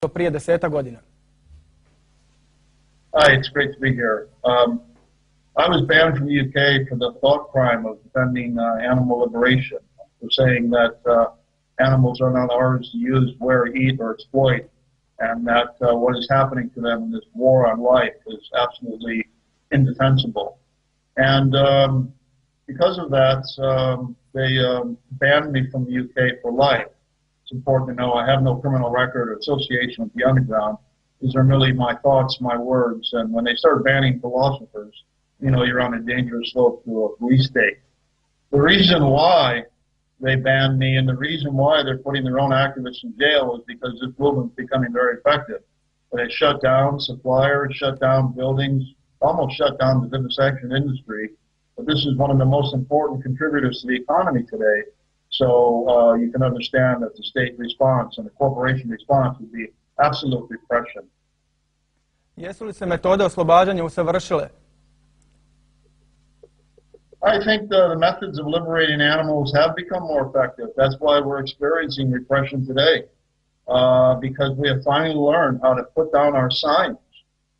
prije 10 godina. Hi, it's great to be here. I was banned from the UK for the thought crime of defending animal liberation, for saying that animals are not ours to use, wear, eat, or exploit, and that what is happening to them in this war on life is absolutely indefensible. And because of that, they banned me from the UK for life. It's important to know I have no criminal record or association with the underground. These are merely my thoughts, my words, and when they start banning philosophers, you know you're on a dangerous slope to a police state. The reason why they banned me and the reason why they're putting their own activists in jail is because this movement is becoming very effective. They shut down suppliers, shut down buildings, almost shut down the vivisection industry. But this is one of the most important contributors to the economy today. So you can understand that the state response and the corporation response would be absolute repression. Jesu li se metode oslobađanja usavršile? I think the methods of liberating animals have become more effective. That's why we're experiencing repression today, because we have finally learned how to put down our signs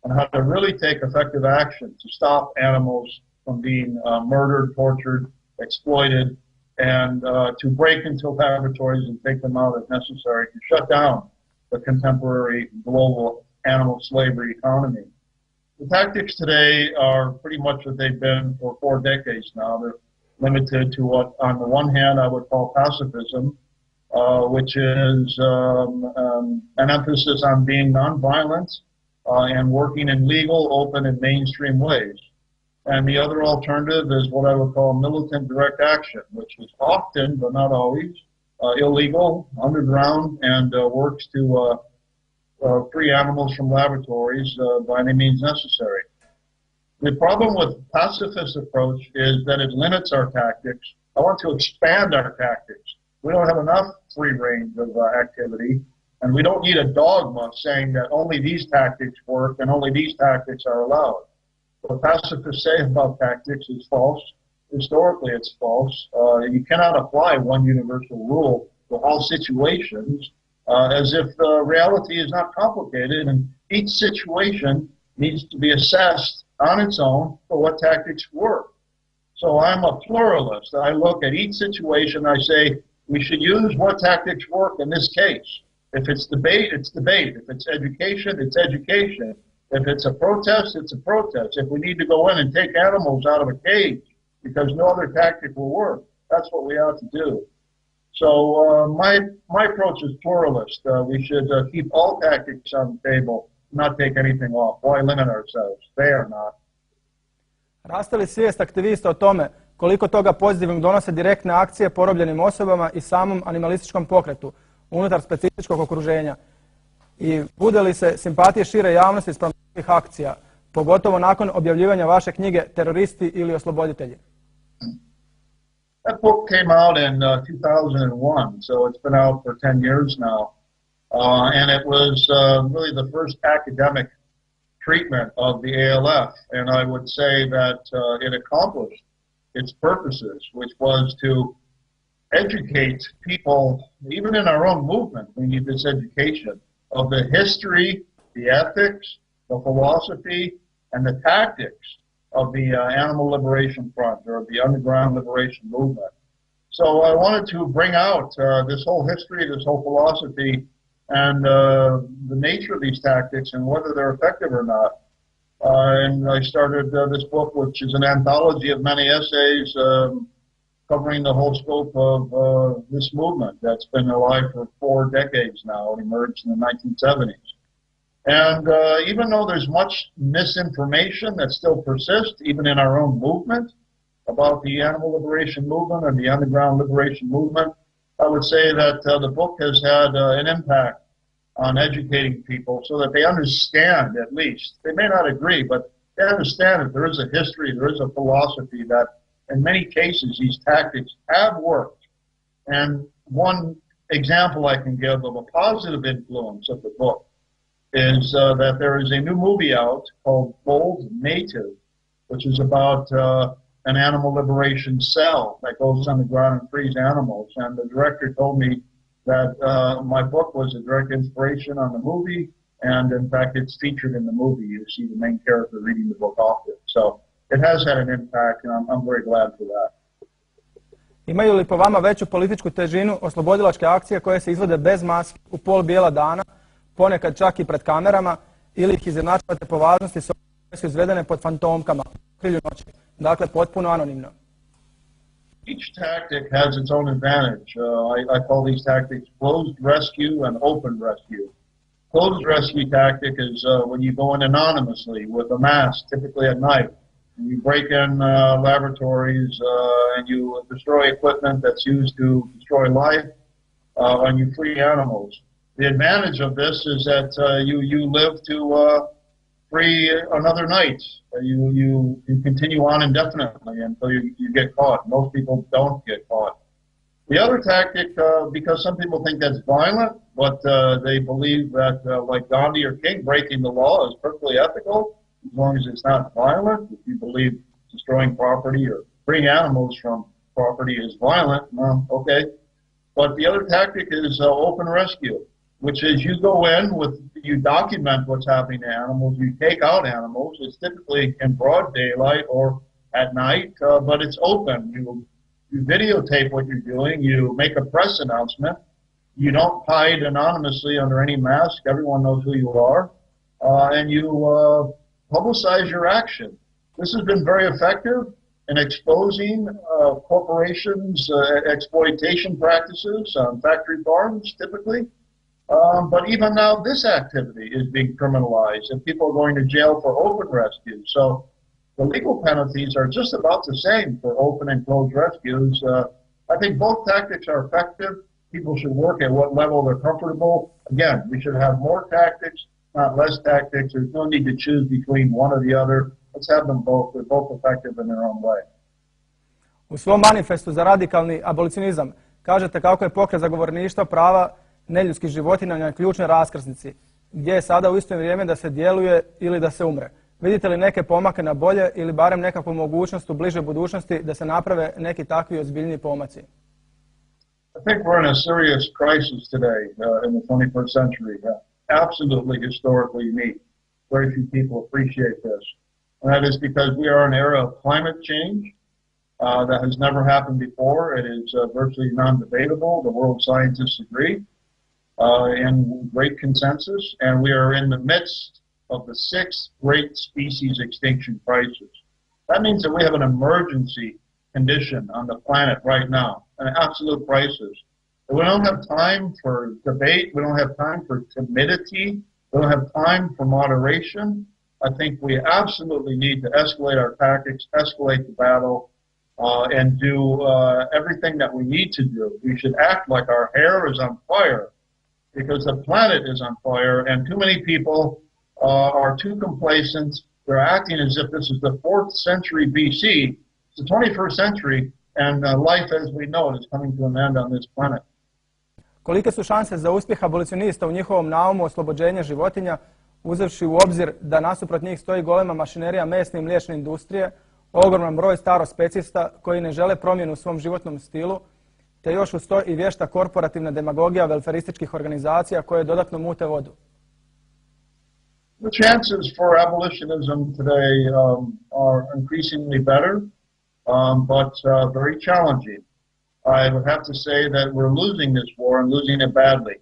and how to really take effective action to stop animals from being murdered, tortured, exploited, and to break into laboratories and take them out if necessary to shut down the contemporary global animal slavery economy. The tactics today are pretty much what they've been for 4 decades now. They're limited to what, on the one hand, I would call pacifism, which is an emphasis on being nonviolent and working in legal, open, and mainstream ways. And the other alternative is what I would call militant direct action, which is often, but not always, illegal, underground, and works to free animals from laboratories by any means necessary. The problem with pacifist approach is that it limits our tactics. I want to expand our tactics. We don't have enough free range of activity, and we don't need a dogma saying that only these tactics work and only these tactics are allowed. What pacifists say about tactics is false. Historically, it's false. You cannot apply one universal rule to all situations, as if reality is not complicated, and each situation needs to be assessed on its own for what tactics work. So I'm a pluralist. I look at each situation, I say, we should use what tactics work in this case. If it's debate, it's debate. If it's education, it's education. If it's a protest, it's a protest. If we need to go in and take animals out of a cage because no other tactic will work, that's what we ought to do. So my approach is pluralist. We should keep all tactics on the table, not take anything off. Why limit ourselves? They are not. Raste li svijest aktivista o tome koliko toga pozitivnog donose direktne akcije porobljenim osobama i samom animalističkom pokretu unutar specifičkog okruženja? I bude li se simpatije šire javnosti spram takvih akcija, pogotovo nakon objavljivanja vaše knjige Teroristi ili osloboditelji? That book came out in 2001, so it's been out for 10 years now. And it was really the first academic treatment of the A.L.F. And I would say that it accomplished its purposes, which was to educate people, even in our own movement, we need this education of the history, the ethics, the philosophy, and the tactics of the Animal Liberation Front, or the Underground Liberation Movement. So I wanted to bring out this whole history, this whole philosophy, and the nature of these tactics and whether they're effective or not. And I started this book, which is an anthology of many essays covering the whole scope of this movement that's been alive for 4 decades now. It emerged in the 1970s. And even though there's much misinformation that still persists, even in our own movement, about the animal liberation movement and the underground liberation movement, I would say that the book has had an impact on educating people so that they understand, at least. They may not agree, but they understand that there is a history, there is a philosophy that in many cases these tactics have worked. And one example I can give of a positive influence of the book is that there is a new movie out called Bold Native, which is about an animal liberation cell that goes on the ground and frees animals. And the director told me that my book was a direct inspiration on the movie, and in fact, it's featured in the movie. You see the main character reading the book off it. So it has had an impact, and I'm very glad for that. Imaju li po vama veću političku težinu oslobodilačke akcije koje se izvode bez maske u pol bijela dana, ponekad čak i pred kamerama, ili ih izjednačavate po važnosti s onima koje su izvedene pod fantomkama, u krilju noći, dakle potpuno anonimno? Each tactic has its own advantage. I call these tactics closed rescue and open rescue. Closed rescue tactic is when you go in anonymously with a mask, typically at night. And you break in laboratories and you destroy equipment that's used to destroy life, and you free animals. The advantage of this is that you live to free another night. You continue on indefinitely until you get caught. Most people don't get caught. The other tactic, because some people think that's violent, but they believe that, like Gandhi or King, breaking the law is perfectly ethical, as long as it's not violent. If you believe destroying property or freeing animals from property is violent, well, okay. But the other tactic is open rescue, which is you go in you document what's happening to animals, you take out animals. It's typically in broad daylight or at night, but it's open. You videotape what you're doing, you make a press announcement, you don't hide anonymously under any mask, everyone knows who you are, and you publicize your action. This has been very effective in exposing corporations' exploitation practices on factory farms, typically. But even now, this activity is being criminalized, and people are going to jail for open rescue. So the legal penalties are just about the same for open and closed rescues. I think both tactics are effective. People should work at what level they're comfortable. Again, we should have more tactics, not less tactics. There's no need to choose between one or the other. Let's have them both. They're both effective in their own way. U svom manifestu za radikalni abolicionizam kažete kako je pokret zagovorništva prava neljudskih životinja na ključnoj raskrsnici, gdje je sada u isto vrijeme da se djeluje ili da se umre. Vidite li neke pomake na bolje ili barem nekakvu mogućnost u bližoj budućnosti da se naprave neki takvi ozbiljni pomaci? I think we're in a serious crisis today in the 21st century. Absolutely historically unique. Very few people appreciate this. And that is because we are in an era of climate change that has never happened before. It is virtually non-debatable. The world scientists agree in great consensus. And we are in the midst of the 6th great species extinction crisis. That means that we have an emergency condition on the planet right now, an absolute crisis. We don't have time for debate. We don't have time for timidity. We don't have time for moderation. I think we absolutely need to escalate our tactics, escalate the battle, and do everything that we need to do. We should act like our hair is on fire because the planet is on fire, and too many people are too complacent. They're acting as if this is the 4th century BC. It's the 21st century, and life as we know it is coming to an end on this planet. Kolike su šanse za uspjeh abolicionista u njihovom naumu oslobođenja životinja, uzevši u obzir da nasuprot njih stoji golema mašinerija mesne i mliječne industrije, ogroman broj starospecijista koji ne žele promjenu u svom životnom stilu, te još uz to i vješta korporativna demagogija welfarističkih organizacija koje dodatno mute vodu? The chances for abolitionism today are increasingly better, but very challenging. I would have to say that we're losing this war and losing it badly.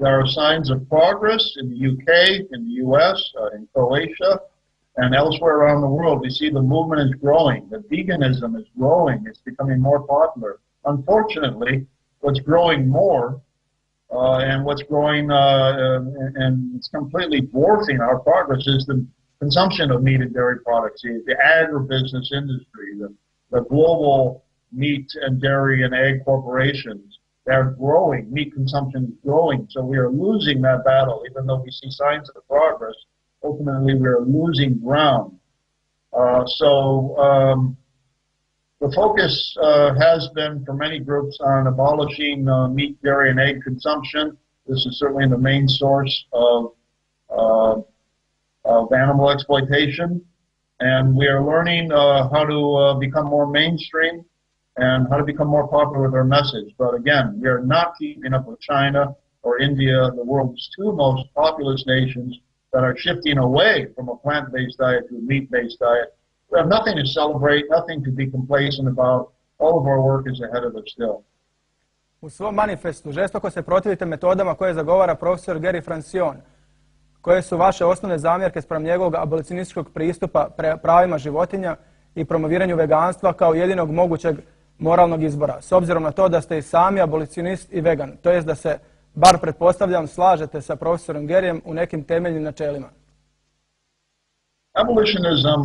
There are signs of progress in the UK, in the US, in Croatia, and elsewhere around the world. We see the movement is growing. The veganism is growing. It's becoming more popular. Unfortunately, what's growing more and what's growing and it's completely dwarfing our progress is the consumption of meat and dairy products, the agribusiness industry, the global meat and dairy and egg corporations. They're growing. Meat consumption is growing. So we are losing that battle. Even though we see signs of progress, ultimately we are losing ground. The focus has been for many groups on abolishing meat, dairy, and egg consumption. This is certainly the main source of animal exploitation. And we are learning how to become more mainstream and how to become more popular with our message. But again, we are not keeping up with China or India, the world's two most populous nations that are shifting away from a plant-based diet to a meat-based diet. We have nothing to celebrate, nothing to be complacent about. All of our work is ahead of us still. U svom manifestu žestoko se protivite metodama koje zagovara profesor Gary Francione. Koje su vaše osnovne zamjerke spram njegovog abolicionističkog pristupa pravima životinja i promoviranju veganstva kao jedinog mogućeg moralnog izbora, s obzirom na to da ste i sami abolicionist i vegan, to jest da se, bar pretpostavljam, slažete sa profesorom Garyjem u nekim temeljnim načelima? Abolitionism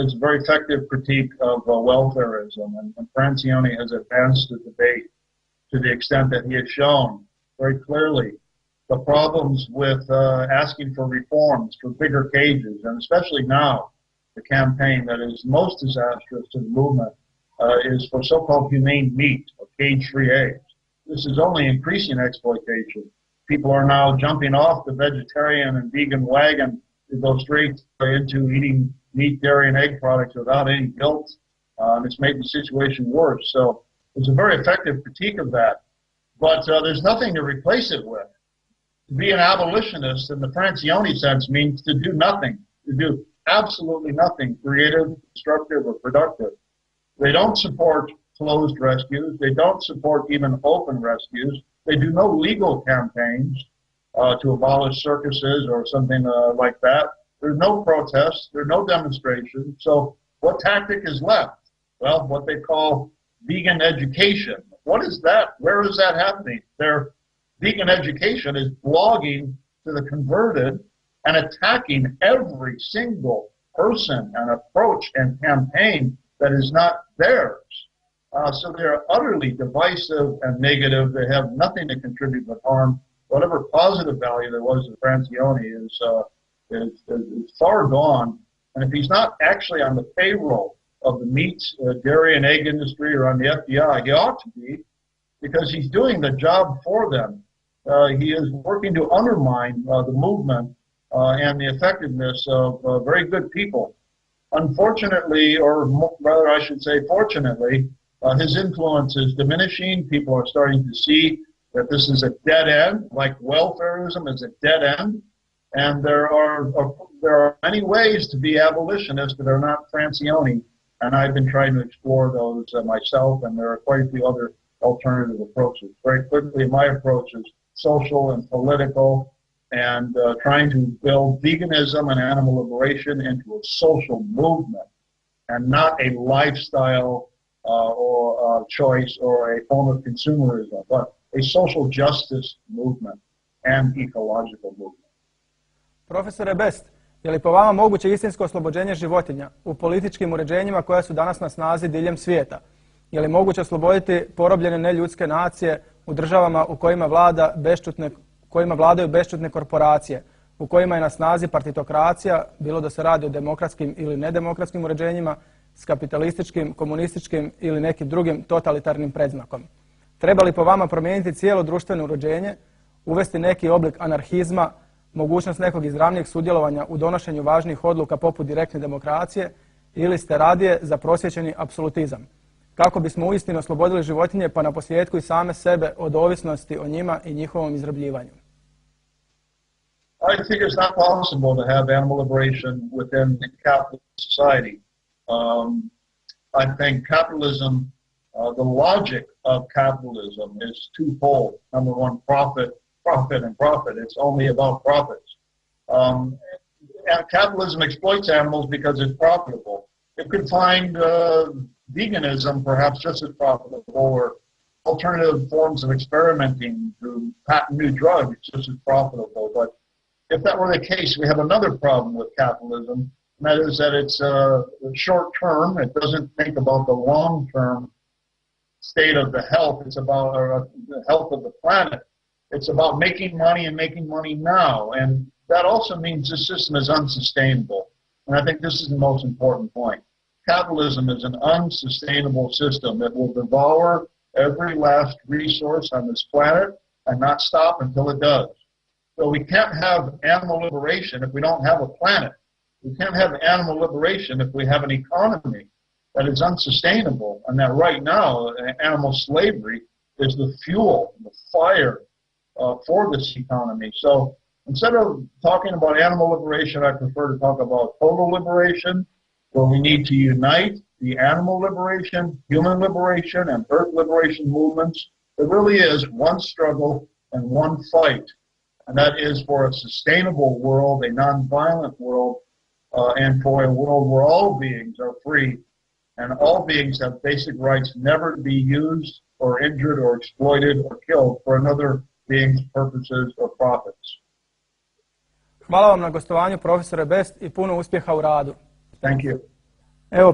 is a very effective critique of welfareism, and Francione has advanced the debate to the extent that he has shown very clearly the problems with asking for reforms, for bigger cages, and especially now, the campaign that is most disastrous to the movement is for so-called humane meat, or cage-free eggs. This is only increasing exploitation. People are now jumping off the vegetarian and vegan wagon to go straight into eating meat, dairy, and egg products without any guilt. It's made the situation worse. So it's a very effective critique of that. But there's nothing to replace it with. To be an abolitionist in the Francione sense means to do nothing, to do absolutely nothing creative, constructive, or productive. They don't support closed rescues. They don't support even open rescues. They do no legal campaigns to abolish circuses or something like that. There's no protests. There's no demonstrations. So what tactic is left? Well, what they call vegan education. What is that? Where is that happening? Their vegan education is blogging to the converted and attacking every single person and approach and campaign that is not theirs. So they're utterly divisive and negative. They have nothing to contribute but harm. Whatever positive value there was in Francione is far gone. And if he's not actually on the payroll of the meat, dairy, and egg industry or on the FBI, he ought to be, because he's doing the job for them. He is working to undermine the movement and the effectiveness of very good people. Unfortunately, or rather I should say fortunately, his influence is diminishing. People are starting to see that this is a dead end, like welfareism is a dead end. And there are many ways to be abolitionist that are not Francione. And I've been trying to explore those myself, and there are quite a few other alternative approaches. Very quickly, my approach is social and political, and trying to build veganism and animal liberation into a social movement and not a lifestyle or choice or a form of consumerism, but a social justice movement and ecological movement. Profesore Best, je li po vama moguće istinsko oslobođenje životinja u političkim uređenjima koja su danas na snazi diljem svijeta? Je li moguće osloboditi porobljene neljudske nacije u državama u kojima vladaju bešćutne korporacije, u kojima je na snazi partitokracija, bilo da se radi o demokratskim ili nedemokratskim uređenjima, s kapitalističkim, komunističkim ili nekim drugim totalitarnim predznakom? Treba li po vama promijeniti cijelo društveno uređenje, uvesti neki oblik anarhizma, mogućnost nekog izravnijeg sudjelovanja u donošenju važnih odluka poput direktne demokracije, ili ste radije za prosvjećeni apsolutizam, kako bismo uistinu oslobodili životinje pa naposljetku i same sebe od ovisnosti o njima i njihovom izrabljivanju? I think it's not possible to have animal liberation within the capitalist society. I think capitalism, the logic of capitalism is twofold. Number one, profit, profit, and profit. It's only about profits. And capitalism exploits animals because it's profitable. It could find veganism perhaps just as profitable, or alternative forms of experimenting to patent new drugs just as profitable. But if that were the case, we have another problem with capitalism, and that is that it's short term. It doesn't think about the long term state of the health. It's about the health of the planet. It's about making money and making money now. And that also means this system is unsustainable. And I think this is the most important point. Capitalism is an unsustainable system. It will devour every last resource on this planet and not stop until it does. So we can't have animal liberation if we don't have a planet. We can't have animal liberation if we have an economy. that is unsustainable, and that right now animal slavery is the fuel, the fire for this economy. So instead of talking about animal liberation, I prefer to talk about total liberation, where we need to unite the animal liberation, human liberation, and earth liberation movements. There really is one struggle and one fight, and that is for a sustainable world, a non-violent world, and for a world where all beings are free and all beings have basic rights never to be used or injured or exploited or killed for another being's purposes or profits. Hvala vam na gostovanju, profesore Best, i puno uspjeha u radu. Thank you. Evo,